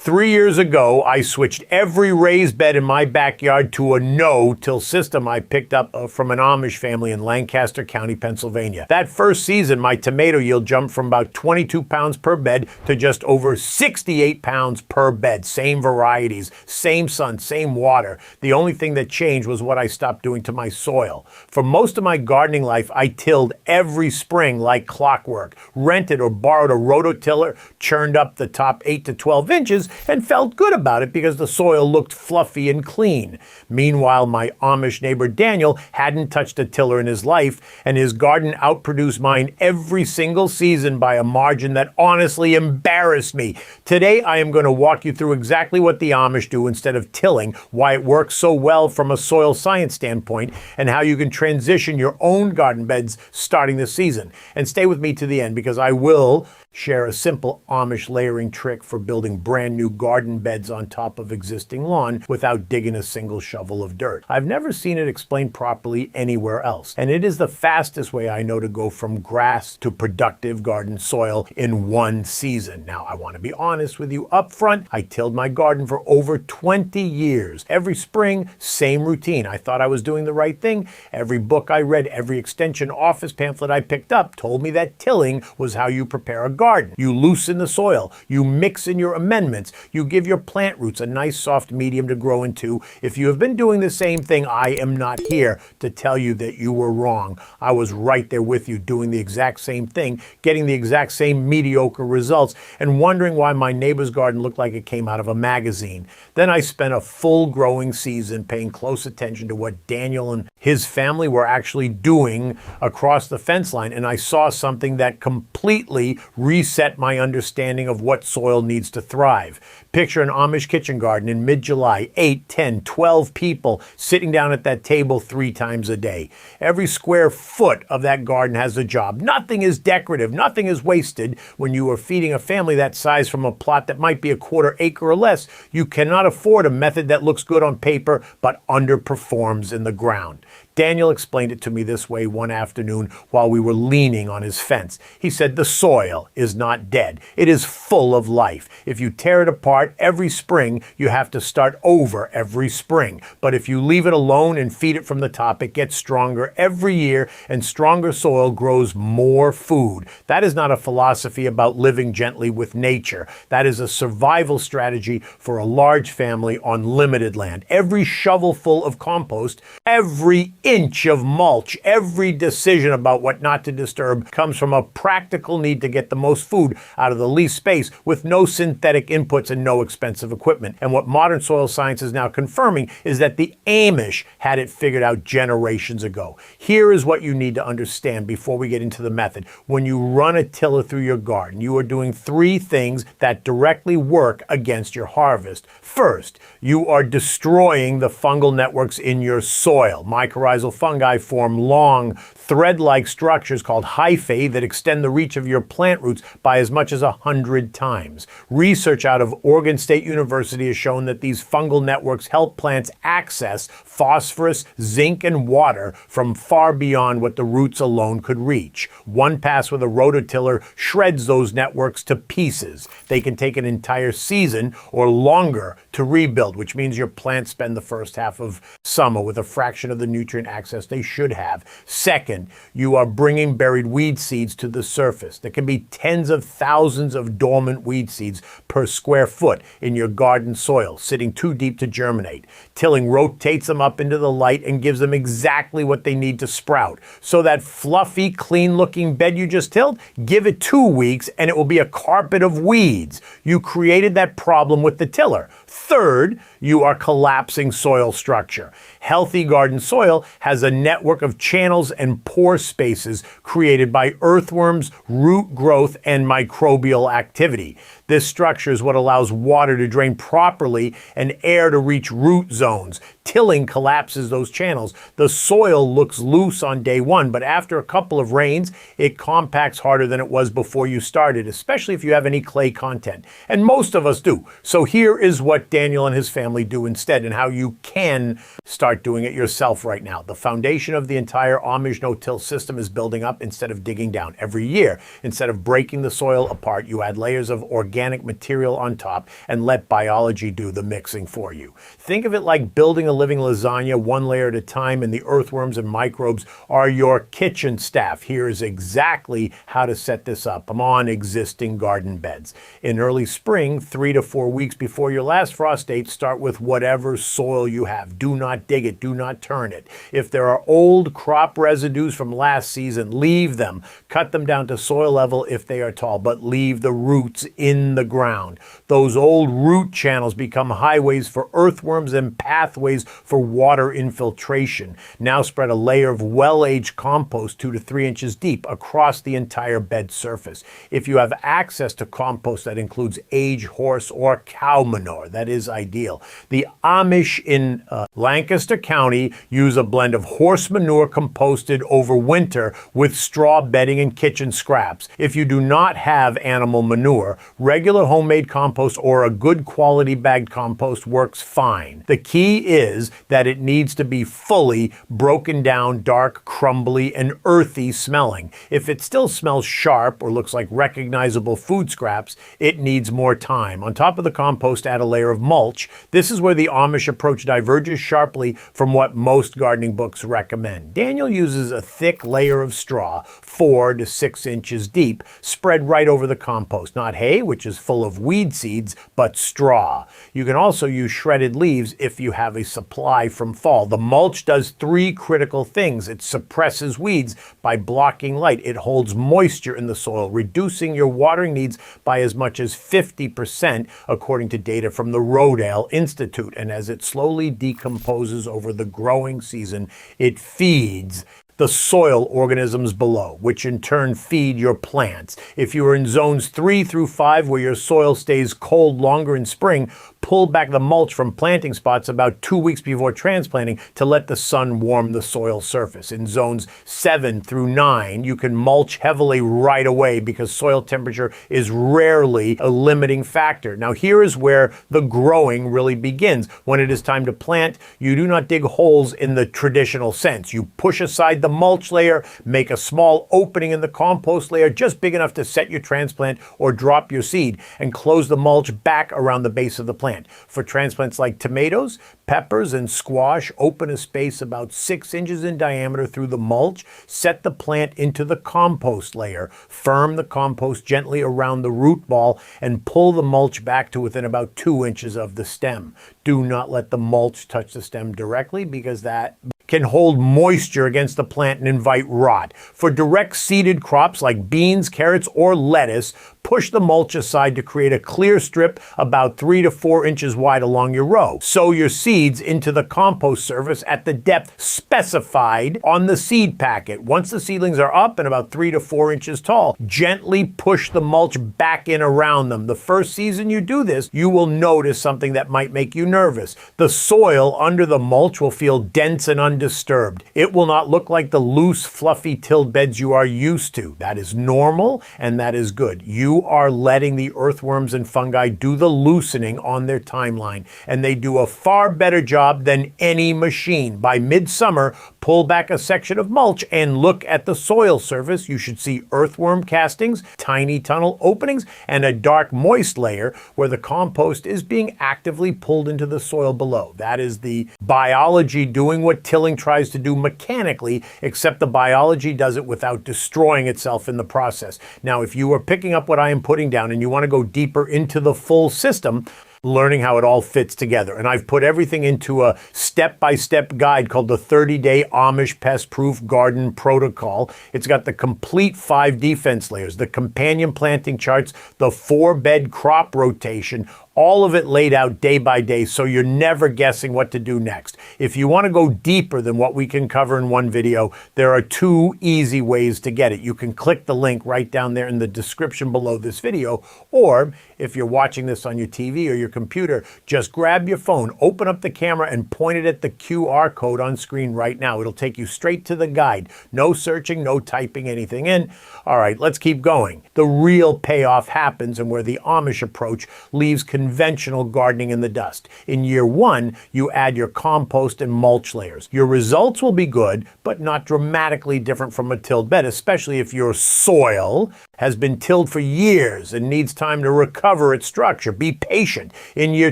3 years ago, I switched every raised bed in my backyard to a no-till system I picked up from an Amish family in Lancaster County, Pennsylvania. That first season, my tomato yield jumped from about 22 pounds per bed to just over 68 pounds per bed. Same varieties, same sun, same water. The only thing that changed was what I stopped doing to my soil. For most of my gardening life, I tilled every spring like clockwork, rented or borrowed a rototiller, churned up the top 8 to 12 inches, and felt good about it because the soil looked fluffy and clean. Meanwhile, my Amish neighbor Daniel hadn't touched a tiller in his life, and his garden outproduced mine every single season by a margin that honestly embarrassed me. Today, I am going to walk you through exactly what the Amish do instead of tilling, why it works so well from a soil science standpoint, and how you can transition your own garden beds starting this season. And stay with me to the end because I will share a simple Amish layering trick for building brand new garden beds on top of existing lawn without digging a single shovel of dirt. I've never seen it explained properly anywhere else, and it is the fastest way I know to go from grass to productive garden soil in one season. Now, I want to be honest with you up front. I tilled my garden for over 20 years. Every spring, same routine. I thought I was doing the right thing. Every book I read, every extension office pamphlet I picked up told me that tilling was how you prepare a garden. You loosen the soil, you mix in your amendments, you give your plant roots a nice soft medium to grow into. If you have been doing the same thing, I am not here to tell you that you were wrong. I was right there with you doing the exact same thing, getting the exact same mediocre results, and wondering why my neighbor's garden looked like it came out of a magazine. Then I spent a full growing season paying close attention to what Daniel and his family were actually doing across the fence line, and I saw something that completely reset my understanding of what soil needs to thrive. Picture an Amish kitchen garden in mid-July, 8, 10, 12 people sitting down at that table 3 times a day. Every square foot of that garden has a job. Nothing is decorative, nothing is wasted. When you are feeding a family that size from a plot that might be a quarter acre or less, you cannot afford a method that looks good on paper but underperforms in the ground. Daniel explained it to me this way one afternoon while we were leaning on his fence. He said, the soil is not dead. It is full of life. If you tear it apart every spring, you have to start over every spring. But if you leave it alone and feed it from the top, it gets stronger every year, and stronger soil grows more food. That is not a philosophy about living gently with nature. That is a survival strategy for a large family on limited land. Every shovelful of compost, every inch of mulch, every decision about what not to disturb comes from a practical need to get the most food out of the least space with no synthetic inputs and no expensive equipment. And what modern soil science is now confirming is that the Amish had it figured out generations ago. Here is what you need to understand before we get into the method. When you run a tiller through your garden, you are doing 3 things that directly work against your harvest. First, you are destroying the fungal networks in your soil. Mycorrhizal fungi form long, thread-like structures called hyphae that extend the reach of your plant roots by as much as 100 times. Research out of Oregon State University has shown that these fungal networks help plants access phosphorus, zinc, and water from far beyond what the roots alone could reach. One pass with a rototiller shreds those networks to pieces. They can take an entire season or longer to rebuild, which means your plants spend the first half of summer with a fraction of the nutrient access they should have. Second, you are bringing buried weed seeds to the surface. There can be tens of thousands of dormant weed seeds per square foot in your garden soil, sitting too deep to germinate. Tilling rotates them up into the light and gives them exactly what they need to sprout. So that fluffy, clean-looking bed you just tilled, give it 2 weeks and it will be a carpet of weeds. You created that problem with the tiller. Third, you are collapsing soil structure. Healthy garden soil has a network of channels and pore spaces created by earthworms, root growth, and microbial activity. This structure is what allows water to drain properly and air to reach root zones. Tilling collapses those channels. The soil looks loose on day one, but after a couple of rains, it compacts harder than it was before you started, especially if you have any clay content. And most of us do. So here is what Daniel and his family do instead, and how you can start start doing it yourself right now. The foundation of the entire Amish no-till system is building up instead of digging down. Every year, instead of breaking the soil apart, you add layers of organic material on top and let biology do the mixing for you. Think of it like building a living lasagna one layer at a time, and the earthworms and microbes are your kitchen staff. Here is exactly how to set this up on existing garden beds. In early spring, 3 to 4 weeks before your last frost date, start with whatever soil you have. Do not dig it. Do not turn it. If there are old crop residues from last season, leave them. Cut them down to soil level if they are tall, but leave the roots in the ground. Those old root channels become highways for earthworms and pathways for water infiltration. Now spread a layer of well-aged compost 2 to 3 inches deep across the entire bed surface. If you have access to compost that includes aged horse or cow manure, that is ideal. The Amish in Lancaster County use a blend of horse manure composted over winter with straw bedding and kitchen scraps. If you do not have animal manure, regular homemade compost or a good quality bagged compost works fine. The key is that it needs to be fully broken down, dark, crumbly, and earthy smelling. If it still smells sharp or looks like recognizable food scraps, it needs more time. On top of the compost, add a layer of mulch. This is where the Amish approach diverges sharply from what most gardening books recommend. Daniel uses a thick layer of straw, 4 to 6 inches deep, spread right over the compost. Not hay, which is full of weed seeds, but straw. You can also use shredded leaves if you have a supply from fall. The mulch does 3 critical things. It suppresses weeds by blocking light. It holds moisture in the soil, reducing your watering needs by as much as 50%, according to data from the Rodale Institute. And as it slowly decomposes over the growing season, it feeds the soil organisms below, which in turn feed your plants. If you are in zones 3 through 5 where your soil stays cold longer in spring, pull back the mulch from planting spots about 2 weeks before transplanting to let the sun warm the soil surface. In zones 7 through 9, you can mulch heavily right away because soil temperature is rarely a limiting factor. Now here is where the growing really begins. When it is time to plant, you do not dig holes in the traditional sense. You push aside the mulch layer, make a small opening in the compost layer just big enough to set your transplant or drop your seed, and close the mulch back around the base of the plant. For transplants like tomatoes, peppers, and squash, open a space about 6 inches in diameter through the mulch. Set the plant into the compost layer. Firm the compost gently around the root ball and pull the mulch back to within about 2 inches of the stem. Do not let the mulch touch the stem directly because that can hold moisture against the plant and invite rot. For direct seeded crops like beans, carrots, or lettuce, push the mulch aside to create a clear strip about 3 to 4 inches wide along your row. Sow your seeds into the compost surface at the depth specified on the seed packet. Once the seedlings are up and about 3 to 4 inches tall, gently push the mulch back in around them. The first season you do this, you will notice something that might make you nervous. The soil under the mulch will feel dense and undisturbed. It will not look like the loose, fluffy tilled beds you are used to. That is normal and that is good. You are letting the earthworms and fungi do the loosening on their timeline, and they do a far better job than any machine. By midsummer, pull back a section of mulch and look at the soil surface. You should see earthworm castings, tiny tunnel openings, and a dark moist layer where the compost is being actively pulled into the soil below. That is the biology doing what tilling tries to do mechanically, except the biology does it without destroying itself in the process. Now, if you are picking up what I am putting down and you want to go deeper into the full system, learning how it all fits together. And I've put everything into a step-by-step guide called the 30-Day Amish Pest-Proof Garden Protocol. It's got the complete 5 defense layers, the companion planting charts, the 4-bed crop rotation, all of it laid out day by day, so you're never guessing what to do next. If you want to go deeper than what we can cover in one video, there are 2 easy ways to get it. You can click the link right down there in the description below this video, or If you're watching this on your TV or your computer, just grab your phone, open up the camera, and point it at the QR code on screen right now. It'll take you straight to the guide. No searching, no typing anything in. All right, let's keep going. The real payoff happens and where the Amish approach leaves conventional gardening in the dust. In year 1, you add your compost and mulch layers. Your results will be good, but not dramatically different from a tilled bed, especially if your soil has been tilled for years and needs time to recover its structure. Be patient. In year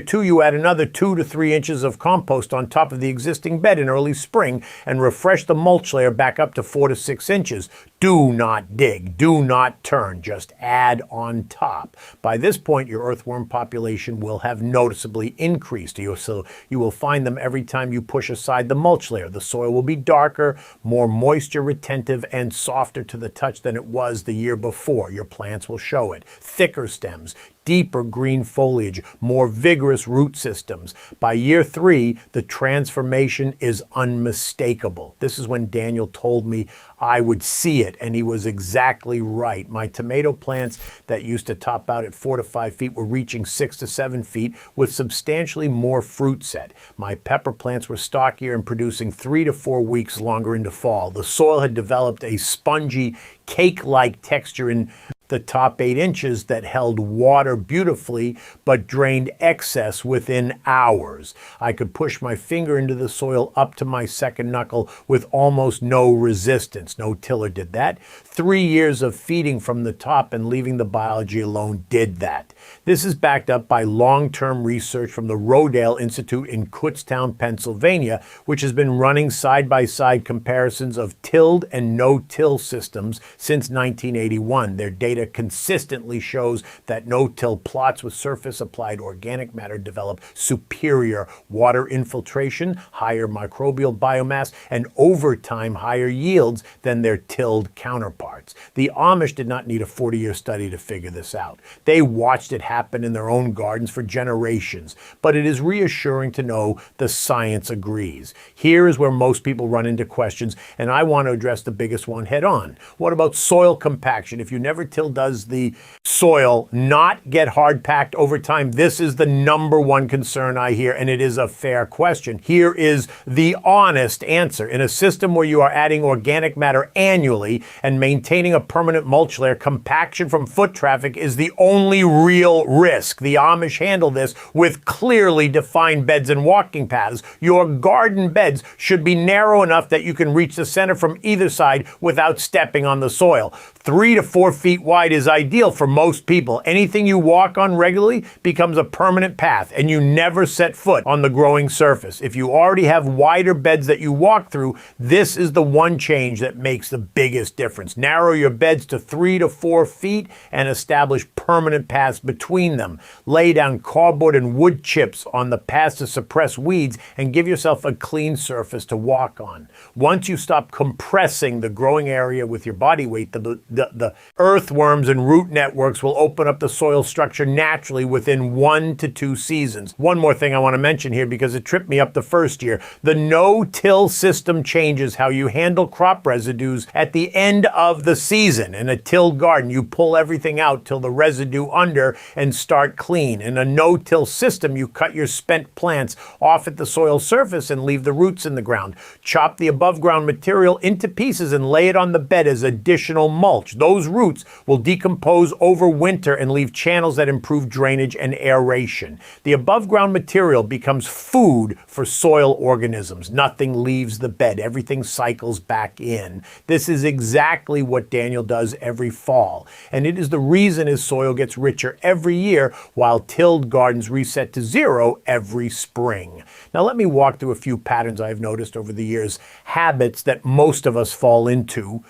2, you add another 2 to 3 inches of compost on top of the existing bed in early spring and refresh the mulch layer back up to 4 to 6 inches. Do not dig, do not turn, just add on top. By this point, your earthworm population will have noticeably increased. So you will find them every time you push aside the mulch layer. The soil will be darker, more moisture retentive, and softer to the touch than it was the year before. Your plants will show it. Thicker stems, deeper green foliage, more vigorous root systems. By year 3, the transformation is unmistakable. This is when Daniel told me I would see it, and he was exactly right. My tomato plants that used to top out at 4 to 5 feet were reaching 6 to 7 feet with substantially more fruit set. My pepper plants were stockier and producing 3 to 4 weeks longer into fall. The soil had developed a spongy, cake-like texture in the top 8 inches that held water beautifully but drained excess within hours. I could push my finger into the soil up to my second knuckle with almost no resistance. No tiller did that. 3 years of feeding from the top and leaving the biology alone did that. This is backed up by long-term research from the Rodale Institute in Kutztown, Pennsylvania, which has been running side-by-side comparisons of tilled and no-till systems since 1981. Their data consistently shows that no-till plots with surface-applied organic matter develop superior water infiltration, higher microbial biomass, and over time higher yields than their tilled counterparts. The Amish did not need a 40-year study to figure this out. They watched it happen in their own gardens for generations, but it is reassuring to know the science agrees. Here is where most people run into questions, and I want to address the biggest one head on. What about soil compaction? If you never till, does the soil not get hard packed over time? This is the number one concern I hear, and it is a fair question. Here is the honest answer. In a system where you are adding organic matter annually and maintaining a permanent mulch layer, compaction from foot traffic is the only real risk. The Amish handle this with clearly defined beds and walking paths. Your garden beds should be narrow enough that you can reach the center from either side without stepping on the soil. 3 to 4 feet wide is ideal for most people. Anything you walk on regularly becomes a permanent path, and you never set foot on the growing surface. If you already have wider beds that you walk through, this is the one change that makes the biggest difference. Narrow your beds to 3 to 4 feet and establish permanent paths between them. Lay down cardboard and wood chips on the paths to suppress weeds and give yourself a clean surface to walk on. Once you stop compressing the growing area with your body weight, the earthworms and root networks will open up the soil structure naturally within 1 to 2 seasons. One more thing I want to mention here because it tripped me up the first year. The no-till system changes how you handle crop residues at the end of the season. In a tilled garden, you pull everything out till the residue under and start clean. In a no-till system, you cut your spent plants off at the soil surface and leave the roots in the ground. Chop the above-ground material into pieces and lay it on the bed as additional mulch. Those roots will decompose over winter and leave channels that improve drainage and aeration. The above-ground material becomes food for soil organisms. Nothing leaves the bed. Everything cycles back in. This is exactly what Daniel does every fall, and it is the reason his soil gets richer every year while tilled gardens reset to zero every spring. Now let me walk through a few patterns I've noticed over the years, habits that most of us fall into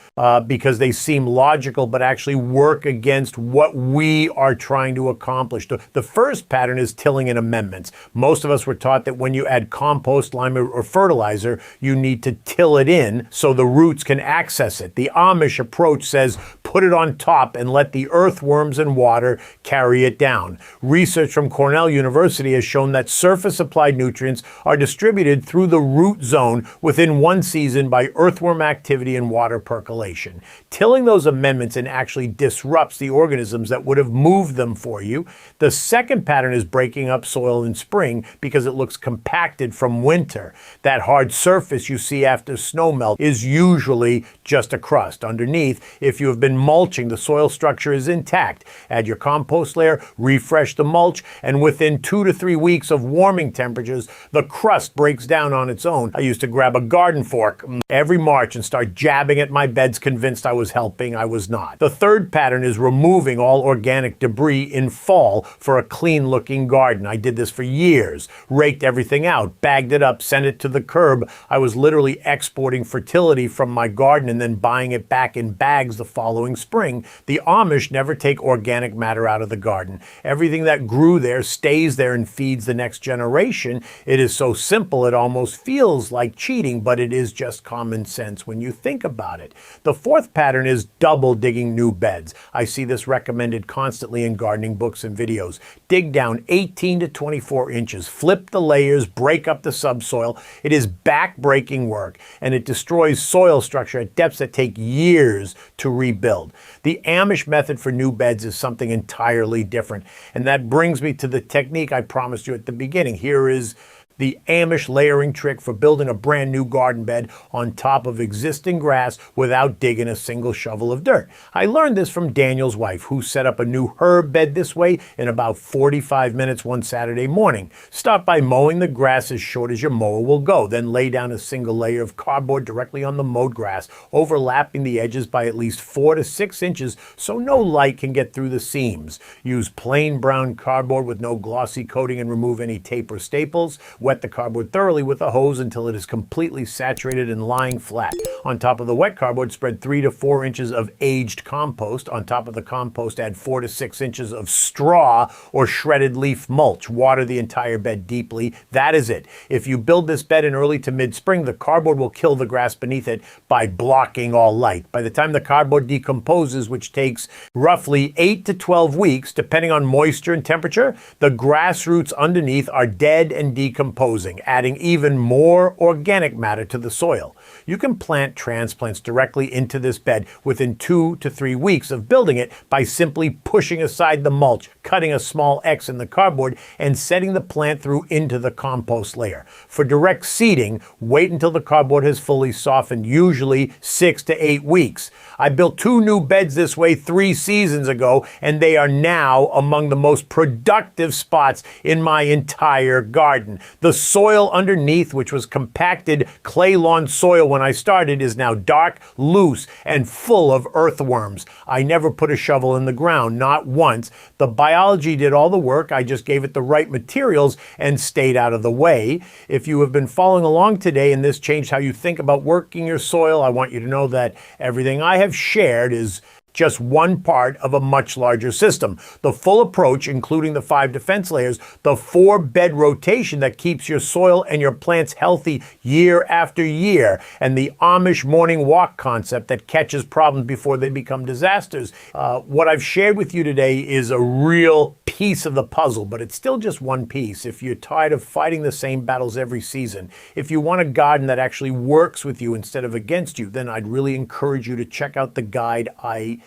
because they seem logical but actually work against what we are trying to accomplish. The first pattern is tilling and amendments. Most of us were taught that when you add compost, lime, or fertilizer, you need to till it in so the roots can access it. The Amish approach says put it on top and let the earthworms and water carry it down. Research from Cornell University has shown that surface-applied nutrients are distributed through the root zone within one season by earthworm activity and water percolation. Tilling those amendments and actually disrupts the organisms that would have moved them for you. The second pattern is breaking up soil in spring because it looks compacted from winter. That hard surface you see after snow melt is usually just a crust. Underneath, if you have been mulching, the soil structure is intact. Add your compost layer, refresh the mulch, and within 2 to 3 weeks of warming temperatures, the crust breaks down on its own. I used to grab a garden fork every March and start jabbing at my beds, convinced I was helping. I was not. The third pattern is removing all organic debris in fall for a clean-looking garden. I did this for years. Raked everything out, bagged it up, sent it to the curb. I was literally exporting fertility from my garden and then buying it back in bags the following spring. The Amish never take organic matter out of the garden. Everything that grew there stays there and feeds the next generation. It is so simple it almost feels like cheating, but it is just common sense when you think about it. The fourth pattern is double digging new beds. I see this recommended constantly in gardening books and videos. Dig down 18 to 24 inches, flip the layers, break up the subsoil. It is back-breaking work, and it destroys soil structure at depths that take years to rebuild. The Amish method for new beds is something entirely different, and that brings me to the technique I promised you at the beginning. Here is the Amish layering trick for building a brand new garden bed on top of existing grass without digging a single shovel of dirt. I learned this from Daniel's wife, who set up a new herb bed this way in about 45 minutes one Saturday morning. Start by mowing the grass as short as your mower will go, then lay down a single layer of cardboard directly on the mowed grass, overlapping the edges by at least 4 to 6 inches so no light can get through the seams. Use plain brown cardboard with no glossy coating and remove any tape or staples. Wet the cardboard thoroughly with a hose until it is completely saturated and lying flat. On top of the wet cardboard, spread 3 to 4 inches of aged compost. On top of the compost, add 4 to 6 inches of straw or shredded leaf mulch. Water the entire bed deeply. That is it. If you build this bed in early to mid-spring, the cardboard will kill the grass beneath it by blocking all light. By the time the cardboard decomposes, which takes roughly 8 to 12 weeks, depending on moisture and temperature, the grass roots underneath are dead and decomposing, adding even more organic matter to the soil. You can plant transplants directly into this bed within 2 to 3 weeks of building it by simply pushing aside the mulch, cutting a small X in the cardboard, and setting the plant through into the compost layer. For direct seeding, wait until the cardboard has fully softened, usually 6 to 8 weeks. I built 2 new beds this way 3 seasons ago, and they are now among the most productive spots in my entire garden. The soil underneath, which was compacted clay lawn soil when I started, is now dark, loose, and full of earthworms. I never put a shovel in the ground, not once. The biology did all the work. I just gave it the right materials and stayed out of the way. If you have been following along today and this changed how you think about working your soil, I want you to know that everything I have shared is just one part of a much larger system. The full approach, including the 5 defense layers, the 4 bed rotation that keeps your soil and your plants healthy year after year, and the Amish morning walk concept that catches problems before they become disasters. What I've shared with you today is a real piece of the puzzle, but it's still just one piece. If you're tired of fighting the same battles every season, if you want a garden that actually works with you instead of against you, then I'd really encourage you to check out the guide I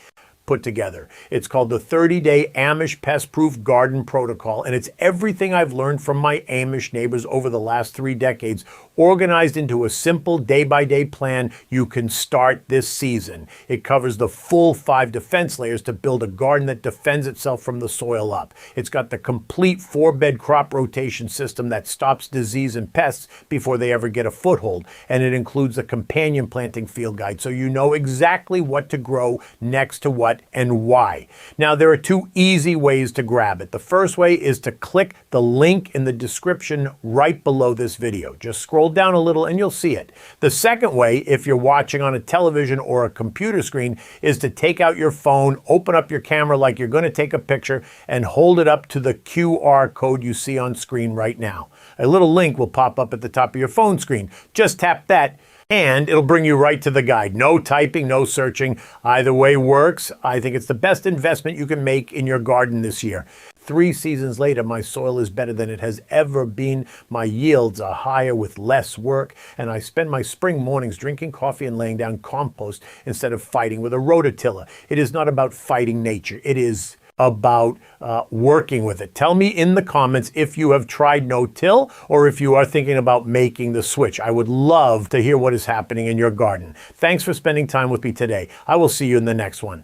put together. It's called the 30-Day Amish Pest-Proof Garden Protocol, and it's everything I've learned from my Amish neighbors over the last 3 decades, organized into a simple day-by-day plan you can start this season. It covers the full 5 defense layers to build a garden that defends itself from the soil up. It's got the complete 4-bed crop rotation system that stops disease and pests before they ever get a foothold, and it includes a companion planting field guide so you know exactly what to grow next to what and why. Now, there are 2 easy ways to grab it. The first way is to click the link in the description right below this video. Just scroll down a little and you'll see it. The second way, if you're watching on a television or a computer screen, is to take out your phone, open up your camera like you're going to take a picture, and hold it up to the QR code you see on screen right now. A little link will pop up at the top of your phone screen. Just tap that. And it'll bring you right to the guide. No typing, no searching. Either way works. I think it's the best investment you can make in your garden this year. 3 seasons later, my soil is better than it has ever been. My yields are higher with less work, and I spend my spring mornings drinking coffee and laying down compost instead of fighting with a rototiller. It is not about fighting nature. It is about working with it. Tell me in the comments if you have tried no-till or if you are thinking about making the switch. I would love to hear what is happening in your garden. Thanks for spending time with me today. I will see you in the next one.